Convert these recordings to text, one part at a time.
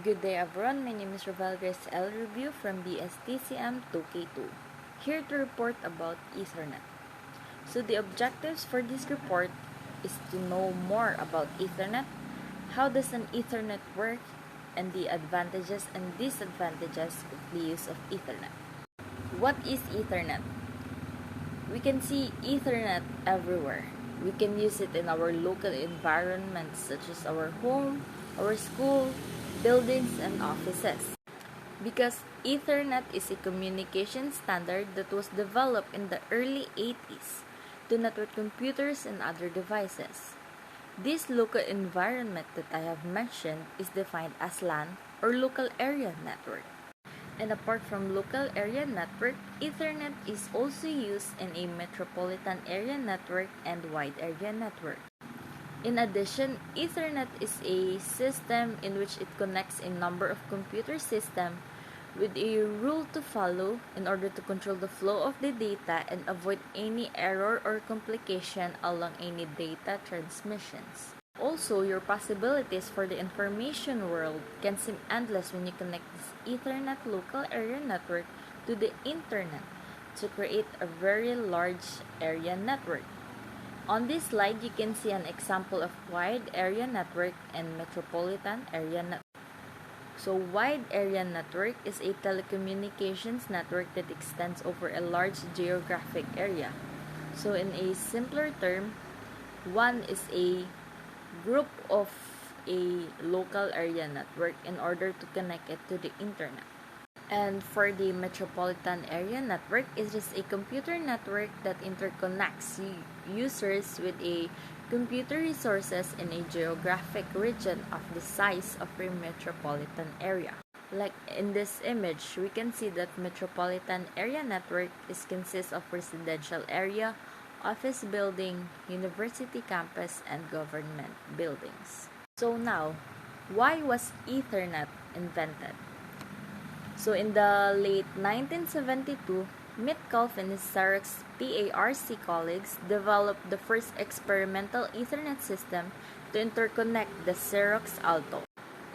Good day everyone, my name is Ravel Grace L. Review from BSTCM 2K2, here to report about Ethernet. So the objectives for this report is to know more about Ethernet, how does an Ethernet work, and the advantages and disadvantages of the use of Ethernet. What is Ethernet? We can see Ethernet everywhere. We can use it in our local environments such as our home, our school, buildings, and offices. Because Ethernet is a communication standard that was developed in the early 80s to network computers and other devices. This local environment that I have mentioned is defined as LAN or local area network. And apart from local area network, Ethernet is also used in a metropolitan area network and wide area network. In addition, Ethernet is a system in which it connects a number of computer systems with a rule to follow in order to control the flow of the data and avoid any error or complication along any data transmissions. Also, your possibilities for the information world can seem endless when you connect this Ethernet local area network to the internet to create a very large area network. On this slide, you can see an example of wide area network and metropolitan area network. So, wide area network is a telecommunications network that extends over a large geographic area. So, in a simpler term, one is a group of a local area network in order to connect it to the internet. And for the metropolitan area network, it is a computer network that interconnects users with a computer resources in a geographic region of the size of a metropolitan area. Like in this image, we can see that metropolitan area network consists of residential area, office building, university campus, and government buildings. So now, why was Ethernet invented? So in the late 1972, Mitkolf and his Xerox PARC colleagues developed the first experimental Ethernet system to interconnect the Xerox Alto.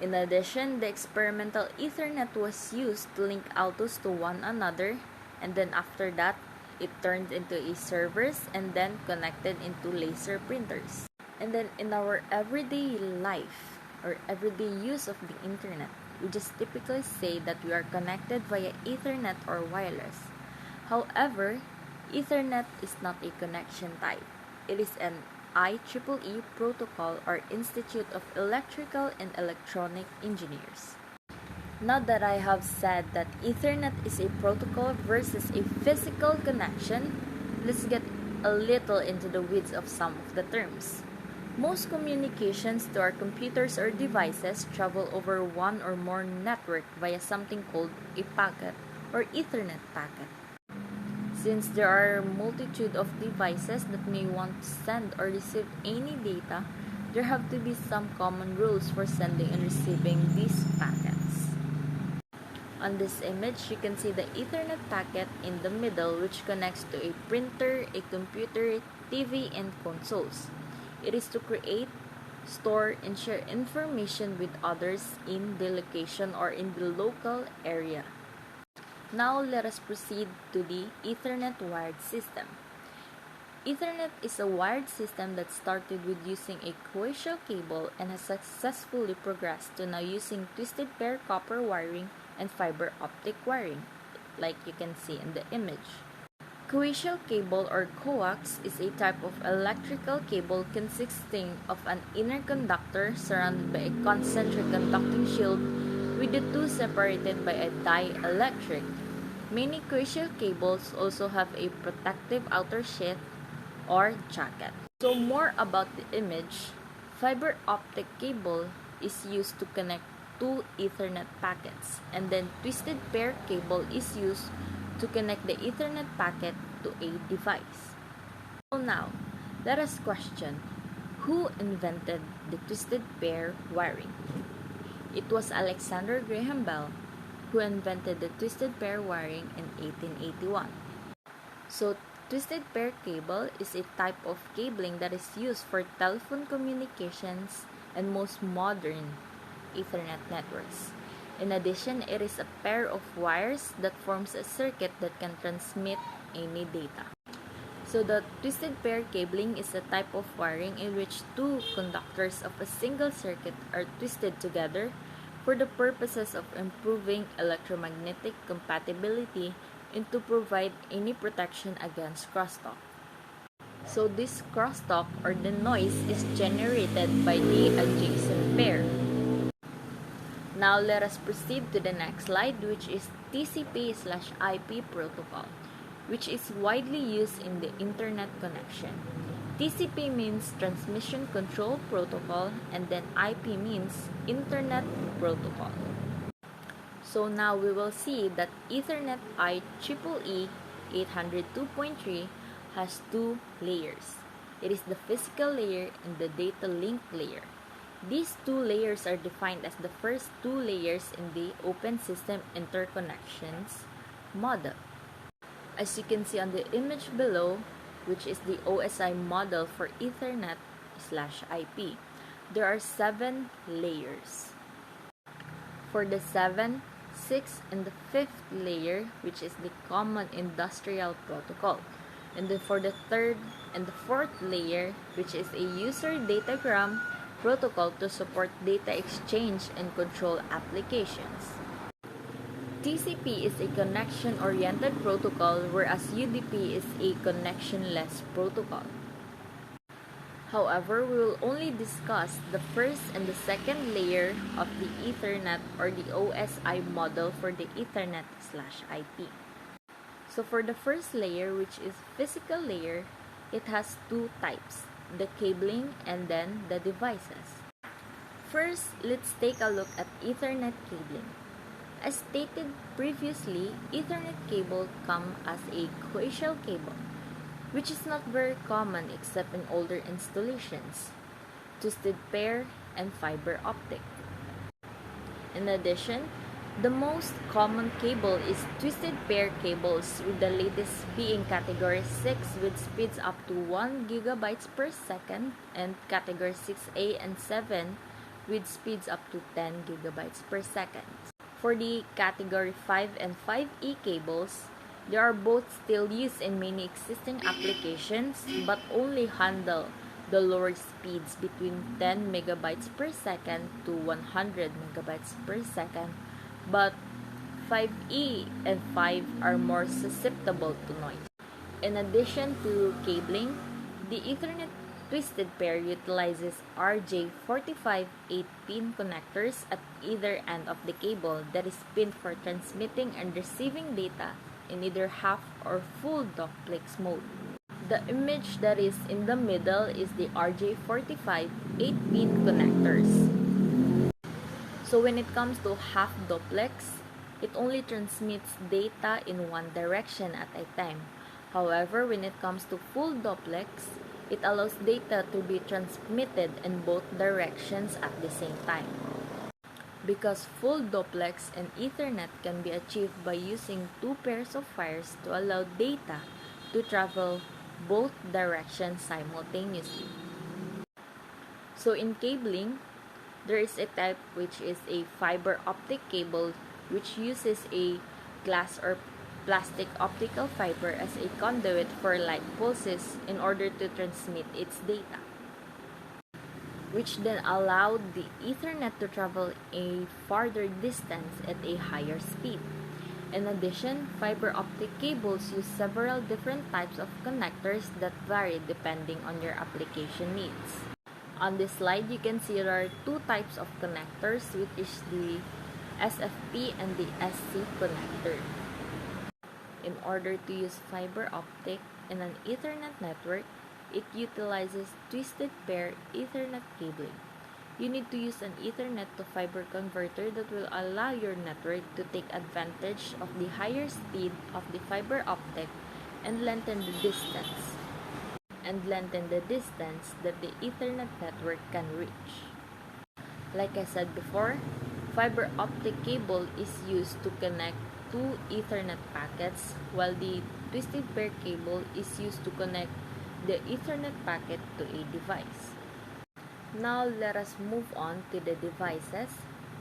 In addition, the experimental Ethernet was used to link Altos to one another, and then after that, it turned into a servers and then connected into laser printers. And then in our everyday life or everyday use of the internet, we just typically say that we are connected via Ethernet or wireless. However, Ethernet is not a connection type. It is an IEEE protocol or Institute of Electrical and Electronic Engineers. Now that I have said that Ethernet is a protocol versus a physical connection, let's get a little into the weeds of some of the terms. Most communications to our computers or devices travel over one or more network via something called a packet or Ethernet packet. Since there are a multitude of devices that may want to send or receive any data, there have to be some common rules for sending and receiving these packets. On this image, you can see the Ethernet packet in the middle, which connects to a printer, a computer, TV, and consoles. It is to create, store, and share information with others in the location or in the local area. Now, let us proceed to the Ethernet wired system. Ethernet is a wired system that started with using a coaxial cable and has successfully progressed to now using twisted pair copper wiring and fiber optic wiring, like you can see in the image. Coaxial cable or coax is a type of electrical cable consisting of an inner conductor surrounded by a concentric conducting shield with the two separated by a dielectric. Many coaxial cables also have a protective outer sheath or jacket. So more about the image, fiber optic cable is used to connect two Ethernet packets, and then twisted pair cable is used to connect the Ethernet packet to a device. So now, let us question, who invented the twisted pair wiring? It was Alexander Graham Bell who invented the twisted pair wiring in 1881. So, twisted pair cable is a type of cabling that is used for telephone communications and most modern Ethernet networks. In addition, it is a pair of wires that forms a circuit that can transmit any data. So the twisted pair cabling is a type of wiring in which two conductors of a single circuit are twisted together for the purposes of improving electromagnetic compatibility and to provide any protection against crosstalk. So this crosstalk or the noise is generated by the adjacent pair. Now let us proceed to the next slide, which is TCP/IP protocol, which is widely used in the internet connection. TCP means Transmission Control Protocol, and then IP means Internet Protocol. So now we will see that Ethernet IEEE 802.3 has two layers. It is the physical layer and the data link layer. These two layers are defined as the first two layers in the Open System Interconnections model. As you can see on the image below, which is the OSI model for Ethernet/IP, there are 7 layers. For the 7, 6, and the 5th layer, which is the Common Industrial Protocol. And then for the 3rd and the 4th layer, which is a User Datagram Protocol to support data exchange and control applications. TCP is a connection-oriented protocol, whereas UDP is a connectionless protocol. However, we will only discuss the first and the second layer of the Ethernet or the OSI model for the Ethernet/IP. So for the first layer, which is physical layer, it has two types, the cabling and then the devices. First, let's take a look at Ethernet cabling. As stated previously, Ethernet cable come as a coaxial cable, which is not very common except in older installations, twisted pair, and fiber optic. In addition, the most common cable is twisted pair cables, with the latest being category 6 with speeds up to 1 GB per second and category 6A and 7 with speeds up to 10 GB per second. For the category 5 and 5E cables, they are both still used in many existing applications but only handle the lower speeds between 10 megabytes per second to 100 megabytes per second, but 5E and 5 are more susceptible to noise. In addition to cabling, the Ethernet twisted pair utilizes RJ45 8-pin connectors at either end of the cable that is pinned for transmitting and receiving data in either half or full duplex mode. The image that is in the middle is the RJ45 8-pin connectors. So when it comes to half duplex, it only transmits data in one direction at a time. However, when it comes to full duplex, it allows data to be transmitted in both directions at the same time. Because full duplex and Ethernet can be achieved by using two pairs of wires to allow data to travel both directions simultaneously. So in cabling, there is a type which is a fiber optic cable, which uses a glass or plastic optical fiber as a conduit for light pulses in order to transmit its data, which then allowed the Ethernet to travel a farther distance at a higher speed. In addition, fiber optic cables use several different types of connectors that vary depending on your application needs. On this slide, you can see there are two types of connectors, which is the SFP and the SC connector. In order to use fiber optic in an Ethernet network, it utilizes twisted pair Ethernet cabling. You need to use an Ethernet to fiber converter that will allow your network to take advantage of the higher speed of the fiber optic and lengthen the distance that the Ethernet network can reach. Like I said before, fiber optic cable is used to connect two Ethernet packets, while the twisted pair cable is used to connect the Ethernet packet to a device. Now let us move on to the devices,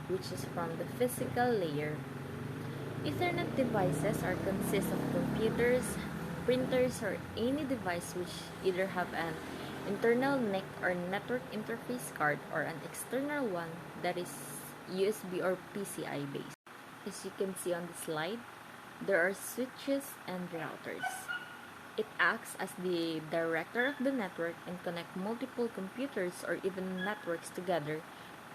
which is from the physical layer. Ethernet devices are consist of computers, printers, or any device which either have an internal NIC or network interface card or an external one that is USB or PCI based. As you can see on the slide, there are switches and routers. It acts as the director of the network and connect multiple computers or even networks together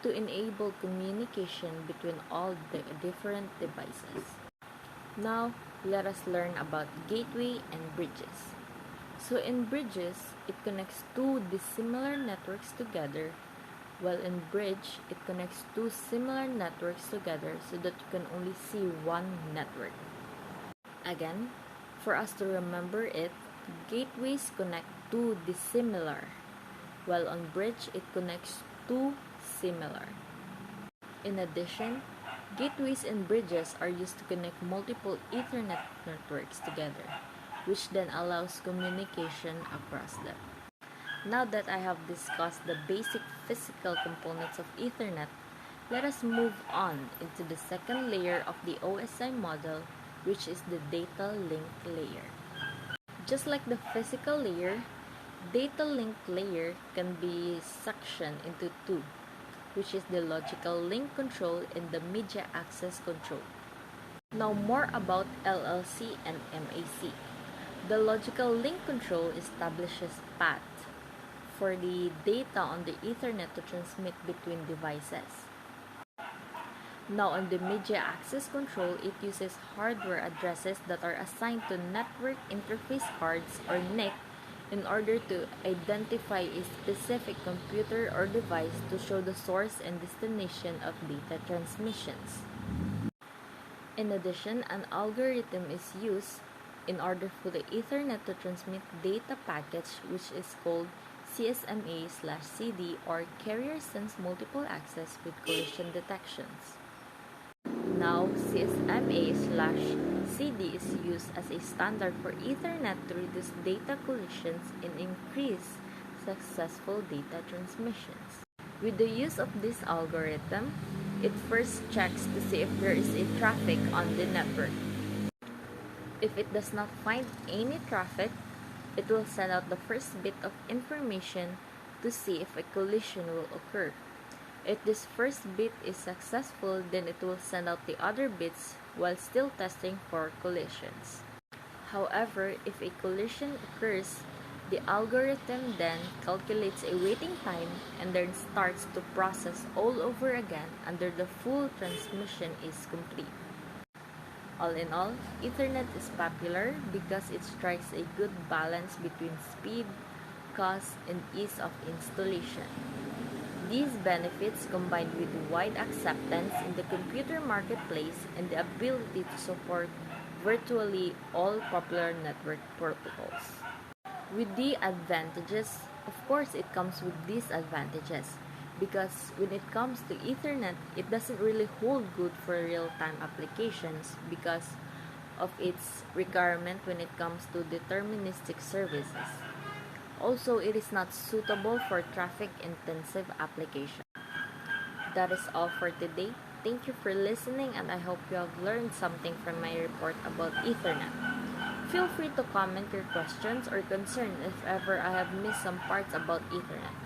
to enable communication between all the different devices. Now, let us learn about gateway and bridges. So in bridges, it connects two dissimilar networks together, while in bridge, it connects two similar networks together so that you can only see one network. Again, for us to remember it, gateways connect two dissimilar, while on bridge, it connects two similar. In addition, gateways and bridges are used to connect multiple Ethernet networks together, which then allows communication across them. Now that I have discussed the basic physical components of Ethernet, let us move on into the second layer of the OSI model, which is the data link layer. Just like the physical layer, data link layer can be sectioned into two, which is the logical link control and the media access control. Now more about LLC and MAC. The logical link control establishes path for the data on the Ethernet to transmit between devices. Now on the media access control, it uses hardware addresses that are assigned to network interface cards or NIC in order to identify a specific computer or device to show the source and destination of data transmissions. In addition, an algorithm is used in order for the Ethernet to transmit data package, which is called CSMA/CD or Carrier Sense Multiple Access with Collision Detections. Now, CSMA/CD is used as a standard for Ethernet to reduce data collisions and increase successful data transmissions. With the use of this algorithm, it first checks to see if there is a traffic on the network. If it does not find any traffic, it will send out the first bit of information to see if a collision will occur. If this first bit is successful, then it will send out the other bits while still testing for collisions. However, if a collision occurs, the algorithm then calculates a waiting time and then starts to process all over again until the full transmission is complete. All in all, Ethernet is popular because it strikes a good balance between speed, cost, and ease of installation. These benefits, combined with wide acceptance in the computer marketplace and the ability to support virtually all popular network protocols. With the advantages, of course it comes with disadvantages, because when it comes to Ethernet, it doesn't really hold good for real-time applications because of its requirement when it comes to deterministic services. Also, it is not suitable for traffic-intensive application. That is all for today. Thank you for listening, and I hope you have learned something from my report about Ethernet. Feel free to comment your questions or concerns if ever I have missed some parts about Ethernet.